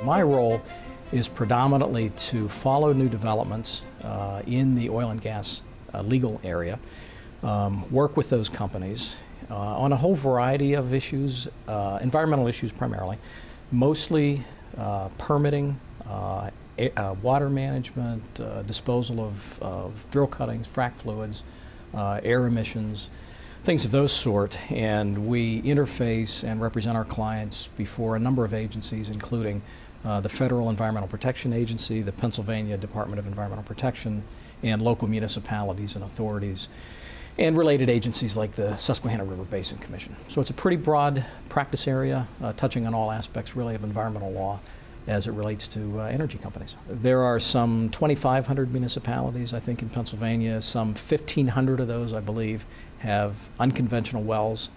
My role is predominantly to follow new developments in the oil and gas legal area, work with those companies on a whole variety of issues, environmental issues primarily, mostly permitting, water management, disposal of drill cuttings, frac fluids, air emissions, things of those sort. And we interface and represent our clients before a number of agencies, including the Federal Environmental Protection Agency, the Pennsylvania Department of Environmental Protection, and local municipalities and authorities, and related agencies like the Susquehanna River Basin Commission. So it's a pretty broad practice area, touching on all aspects really of environmental law as it relates to energy companies. There are some 2,500 municipalities, I think, in Pennsylvania. Some 1,500 of those, I believe, have unconventional wells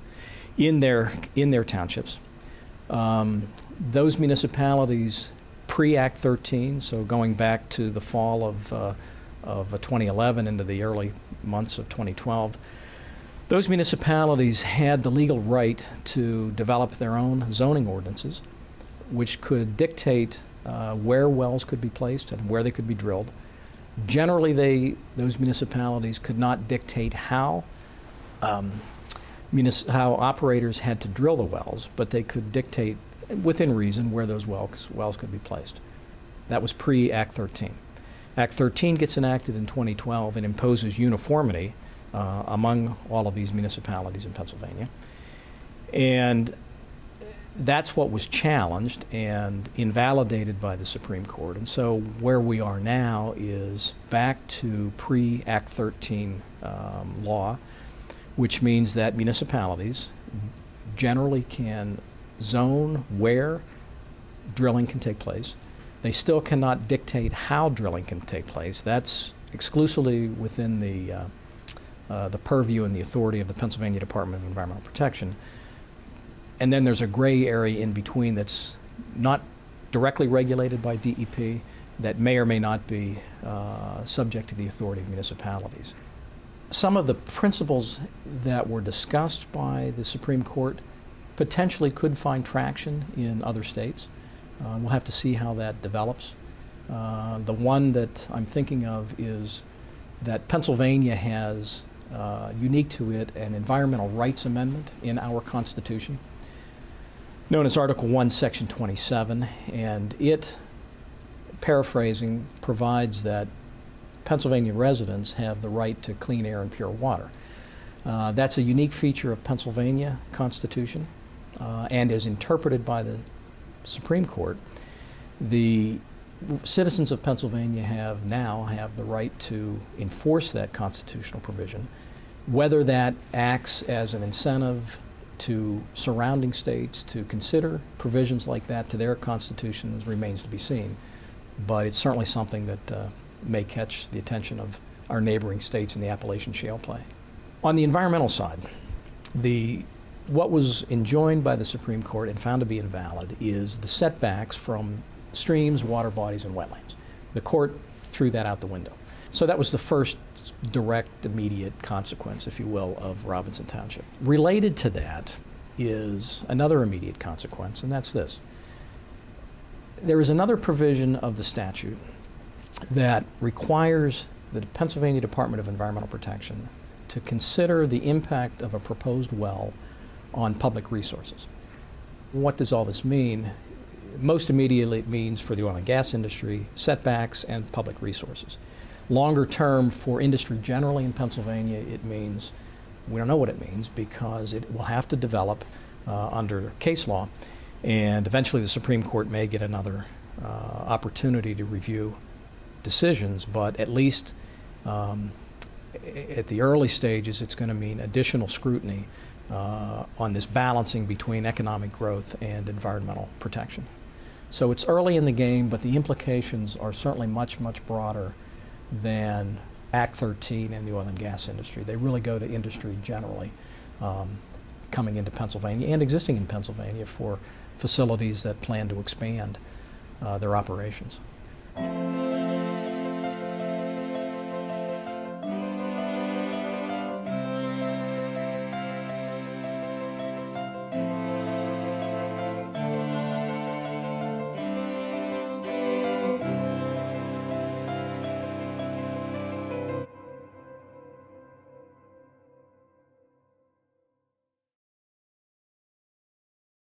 in their townships. Those municipalities pre-Act 13, so going back to the fall of 2011 into the early months of 2012, those municipalities had the legal right to develop their own zoning ordinances, which could dictate where wells could be placed and where they could be drilled. Generally, those municipalities could not dictate how operators had to drill the wells, but they could dictate, within reason, where those wells could be placed. That was pre-Act 13. Act 13 gets enacted in 2012 and imposes uniformity among all of these municipalities in Pennsylvania. And that's what was challenged and invalidated by the Supreme Court. And so where we are now is back to pre-Act 13 law, which means that municipalities generally can zone where drilling can take place. They still cannot dictate how drilling can take place. That's exclusively within the purview and the authority of the Pennsylvania Department of Environmental Protection. And then there's a gray area in between that's not directly regulated by DEP that may or may not be subject to the authority of municipalities. Some of the principles that were discussed by the Supreme Court potentially could find traction in other states. We'll have to see how that develops. The one that I'm thinking of is that Pennsylvania has, unique to it, an environmental rights amendment in our Constitution, known as Article 1, Section 27, and it, paraphrasing, provides that Pennsylvania residents have the right to clean air and pure water. That's a unique feature of Pennsylvania Constitution, and is interpreted by the Supreme Court. The citizens of Pennsylvania have the right to enforce that constitutional provision. Whether that acts as an incentive to surrounding states to consider provisions like that to their constitutions remains to be seen. But it's certainly something that may catch the attention of our neighboring states in the Appalachian Shale Play. On the environmental side, what was enjoined by the Supreme Court and found to be invalid is the setbacks from streams, water bodies, and wetlands. The court threw that out the window. So that was the first direct, immediate consequence, if you will, of Robinson Township. Related to that is another immediate consequence, and that's this. There is another provision of the statute that requires the Pennsylvania Department of Environmental Protection to consider the impact of a proposed well on public resources. What does all this mean? Most immediately it means for the oil and gas industry, setbacks and public resources. Longer term for industry generally in Pennsylvania, it means, we don't know what it means because it will have to develop under case law, and eventually the Supreme Court may get another opportunity to review decisions, but at least at the early stages it's going to mean additional scrutiny on this balancing between economic growth and environmental protection. So it's early in the game, but the implications are certainly much, much broader than Act 13 and the oil and gas industry. They really go to industry generally coming into Pennsylvania and existing in Pennsylvania for facilities that plan to expand their operations.